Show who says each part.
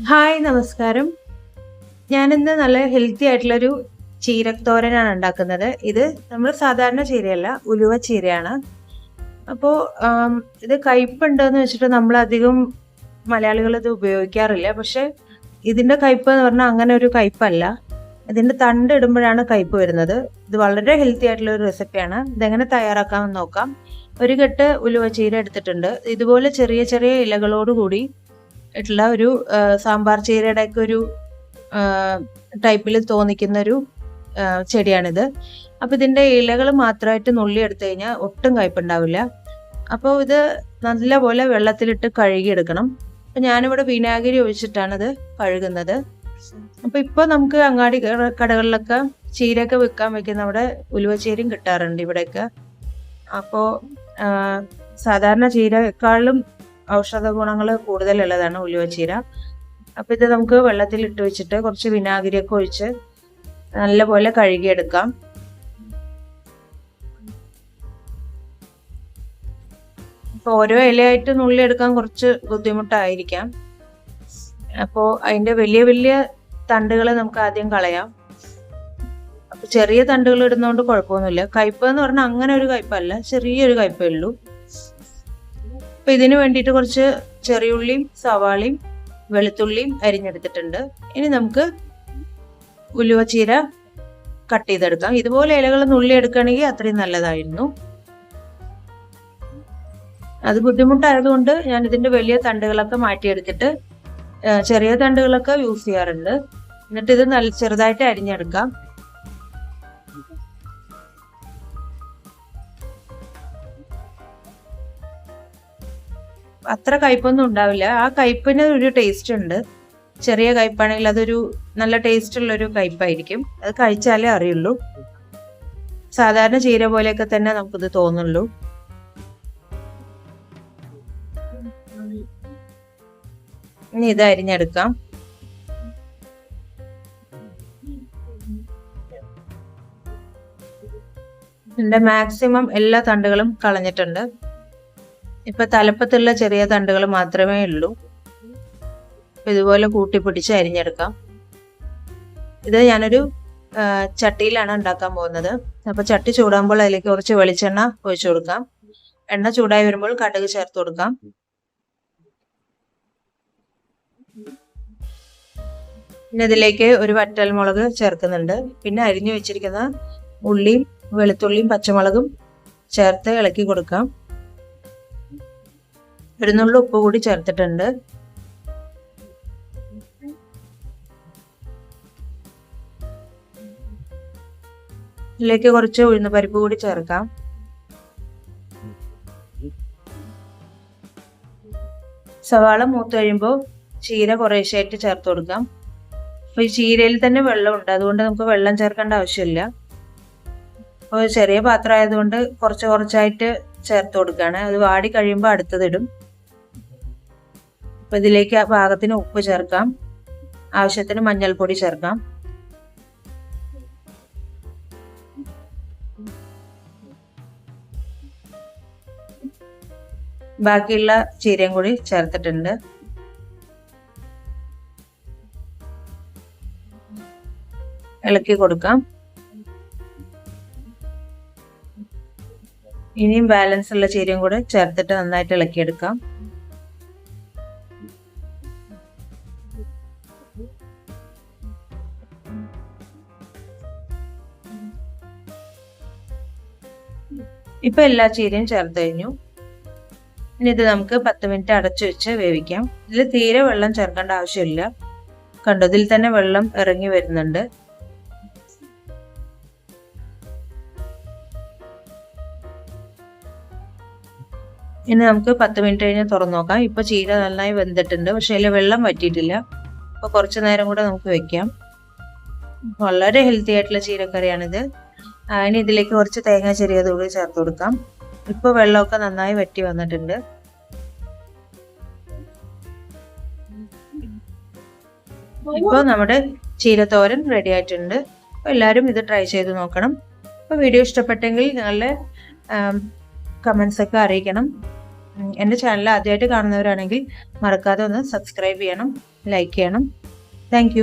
Speaker 1: Hi നമസ്കാരം. ഞാനിന്ന് നല്ല ഹെൽത്തി ആയിട്ടുള്ളൊരു ചീരത്തോരനാണ് ഉണ്ടാക്കുന്നത്. ഇത് നമ്മൾ സാധാരണ ചീരയല്ല, ഉലുവ ചീരയാണ്. അപ്പോൾ ഇത് കയ്പ്പുണ്ടെന്ന് വെച്ചിട്ട് നമ്മളധികം മലയാളികൾ ഇത് ഉപയോഗിക്കാറില്ല. പക്ഷെ ഇതിൻ്റെ കയ്പ്പ് എന്ന് പറഞ്ഞാൽ അങ്ങനെ ഒരു കയ്പ്പല്ല. ഇതിൻ്റെ തണ്ട് ഇടുമ്പോഴാണ് കയ്പ്പ് വരുന്നത്. ഇത് വളരെ ഹെൽത്തി ആയിട്ടുള്ള ഒരു റെസിപ്പിയാണ്. ഇതെങ്ങനെ തയ്യാറാക്കാമെന്ന് നോക്കാം. ഒരു കെട്ട് ഉലുവ ചീര എടുത്തിട്ടുണ്ട്. ഇതുപോലെ ചെറിയ ചെറിയ ഇലകളോടുകൂടി ആയിട്ടുള്ള ഒരു സാമ്പാർ ചീരയുടെ ഒക്കെ ഒരു ടൈപ്പിൽ തോന്നിക്കുന്ന ഒരു ചെടിയാണിത്. അപ്പോൾ ഇതിൻ്റെ ഇലകൾ മാത്രമായിട്ട് നുള്ളി എടുത്തു കഴിഞ്ഞാൽ ഒട്ടും കയ്പുണ്ടാവില്ല. അപ്പോൾ ഇത് നല്ലപോലെ വെള്ളത്തിലിട്ട് കഴുകിയെടുക്കണം. അപ്പം ഞാനിവിടെ വിനാഗിരി ഒഴിച്ചിട്ടാണ് ഇത് കഴുകുന്നത്. അപ്പോൾ ഇപ്പോൾ നമുക്ക് അങ്ങാടി കടകളിലൊക്കെ ചീരയൊക്കെ വിൽക്കാൻ വെക്കുന്ന അവിടെ ഉലുവച്ചീരയും കിട്ടാറുണ്ട് ഇവിടെയൊക്കെ. അപ്പോൾ സാധാരണ ചീരയെക്കാളും ഔഷധ ഗുണങ്ങൾ കൂടുതലുള്ളതാണ് ഉലുവച്ചീര. അപ്പോൾ ഇത് നമുക്ക് വെള്ളത്തിൽ ഇട്ട് വെച്ചിട്ട് കുറച്ച് വിനാഗിരിയൊക്കെ ഒഴിച്ച് നല്ലപോലെ കഴുകിയെടുക്കാം. ഇപ്പോൾ ഓരോ ഇലയായിട്ട് നുള്ളിയെടുക്കാൻ കുറച്ച് ബുദ്ധിമുട്ടായിരിക്കാം. അപ്പോൾ അതിൻ്റെ വലിയ വലിയ തണ്ടുകൾ നമുക്ക് ആദ്യം കളയാം. അപ്പോൾ ചെറിയ തണ്ടുകൾ ഇടുന്നതുകൊണ്ട് കുഴപ്പമൊന്നുമില്ല. കയ്പ് എന്ന് പറഞ്ഞാൽ അങ്ങനെ ഒരു കയ്പല്ല, ചെറിയൊരു കയ്പേ ഉള്ളൂ. അപ്പോൾ ഇതിന് വേണ്ടിയിട്ട് കുറച്ച് ചെറിയുള്ളിയും സവാളയും വെളുത്തുള്ളിയും അരിഞ്ഞെടുത്തിട്ടുണ്ട്. ഇനി നമുക്ക് ഉലുവച്ചീര കട്ട് ചെയ്തെടുക്കാം. ഇതുപോലെ ഇലകൾ നുള്ളി എടുക്കുകയാണെങ്കിൽ അത്രയും നല്ലതായിരുന്നു. അത് ബുദ്ധിമുട്ടായതുകൊണ്ട് ഞാൻ ഇതിൻ്റെ വലിയ തണ്ടുകളൊക്കെ മാറ്റിയെടുത്തിട്ട് ചെറിയ തണ്ടുകളൊക്കെ യൂസ് ചെയ്യാറുണ്ട്. എന്നിട്ട് ഇത് നല്ല ചെറുതായിട്ട് അരിഞ്ഞെടുക്കാം. അത്ര കയ്പൊന്നും ഉണ്ടാവില്ല. ആ കയ്പിന് ഒരു ടേസ്റ്റ് ഉണ്ട്. ചെറിയ കയ്പാണെങ്കിൽ അതൊരു നല്ല ടേസ്റ്റ് ഉള്ളൊരു കയ്പായിരിക്കും. അത് കഴിച്ചാലേ അറിയുള്ളൂ. സാധാരണ ചീര പോലെയൊക്കെ തന്നെ നമുക്കിത് തോന്നുള്ളൂ. ഇനി ഇത് അരിഞ്ഞെടുക്കാം. ഇതിന്റെ മാക്സിമം എല്ലാ തണ്ടുകളും കളഞ്ഞിട്ടുണ്ട്. ഇപ്പൊ തലപ്പത്തുള്ള ചെറിയ തണ്ടുകൾ മാത്രമേ ഉള്ളൂ. ഇതുപോലെ കൂട്ടിപ്പിടിച്ച് അരിഞ്ഞെടുക്കാം. ഇത് ഞാനൊരു ചട്ടിയിലാണ് ഉണ്ടാക്കാൻ പോകുന്നത്. അപ്പൊ ചട്ടി ചൂടാകുമ്പോൾ അതിലേക്ക് കുറച്ച് വെളിച്ചെണ്ണ ഒഴിച്ചു കൊടുക്കാം. എണ്ണ ചൂടായി വരുമ്പോൾ കടുക് ചേർത്ത് കൊടുക്കാം. പിന്നെ ഇതിലേക്ക് ഒരു വറ്റൽമുളക് ചേർക്കുന്നുണ്ട്. പിന്നെ അരിഞ്ഞു വെച്ചിരിക്കുന്ന ഉള്ളിയും വെളുത്തുള്ളിയും പച്ചമുളകും ചേർത്ത് ഇളക്കി കൊടുക്കാം. ഒരു നുള്ളു ഉപ്പ് കൂടി ചേർത്തിട്ടുണ്ട്. ഇതിലേക്ക് കുറച്ച് ഉഴുന്ന് പരിപ്പ് കൂടി ചേർക്കാം. സവാള മൂത്ത് കഴിയുമ്പോൾ ചീര കുറേശ്ശായിട്ട് ചേർത്ത് കൊടുക്കാം. അപ്പോൾ ഈ ചീരയിൽ തന്നെ വെള്ളമുണ്ട്, അതുകൊണ്ട് നമുക്ക് വെള്ളം ചേർക്കേണ്ട ആവശ്യമില്ല. അപ്പോൾ ചെറിയ പാത്രം ആയതുകൊണ്ട് കുറച്ച് കുറച്ചായിട്ട് ചേർത്ത് കൊടുക്കുകയാണ്. അത് വാടി കഴിയുമ്പോൾ അടുത്തതിടും. അപ്പോൾ ഇതിലേക്ക് പാകത്തിന് ഉപ്പ് ചേർക്കാം. ആവശ്യത്തിന് മഞ്ഞൾപ്പൊടി ചേർക്കാം. ബാക്കിയുള്ള ചീരയും കൂടി ചേർത്തിട്ടുണ്ട്. ഇളക്കി കൊടുക്കാം. ഇനിയും ബാലൻസ് ഉള്ള ചീരയും കൂടെ ചേർത്തിട്ട് നന്നായിട്ട് ഇളക്കിയെടുക്കാം. ഇപ്പൊ എല്ലാ ചീരയും ചേർത്ത് കഴിഞ്ഞു. ഇനി ഇത് നമുക്ക് 10 മിനിറ്റ് അടച്ചു വെച്ച് വേവിക്കാം. ഇതിൽ തീരെ വെള്ളം ചേർക്കേണ്ട ആവശ്യമില്ല. കണ്ടോ, ഇതിൽ തന്നെ വെള്ളം ഇറങ്ങി വരുന്നുണ്ട്. ഇനി നമുക്ക് 10 മിനിറ്റ് കഴിഞ്ഞ് തുറന്നു നോക്കാം. ഇപ്പൊ ചീര നന്നായി വെന്തിട്ടുണ്ട്, പക്ഷെ അതിൽ വെള്ളം വറ്റിയിട്ടില്ല. അപ്പൊ കുറച്ചു നേരം കൂടെ നമുക്ക് വെക്കാം. വളരെ ഹെൽത്തി ആയിട്ടുള്ള ചീരക്കറിയാണിത്. ഇനി ഇതിലേക്ക് കുറച്ച് തേങ്ങ ചെറിയത് കൂടി ചേർത്ത് കൊടുക്കാം. ഇപ്പൊ വെള്ളമൊക്കെ നന്നായി വറ്റി വന്നിട്ടുണ്ട്. ഇപ്പോൾ നമ്മുടെ ചീരത്തോരൻ റെഡി ആയിട്ടുണ്ട്. അപ്പോൾ എല്ലാവരും ഇത് ട്രൈ ചെയ്ത് നോക്കണം. അപ്പോൾ വീഡിയോ ഇഷ്ടപ്പെട്ടെങ്കിൽ നിങ്ങളുടെ കമൻസ് ഒക്കെ അറിയിക്കണം. എൻ്റെ ചാനൽ ആദ്യമായിട്ട് കാണുന്നവരാണെങ്കിൽ മറക്കാതെ ഒന്ന് സബ്സ്ക്രൈബ് ചെയ്യണം, ലൈക്ക് ചെയ്യണം. താങ്ക്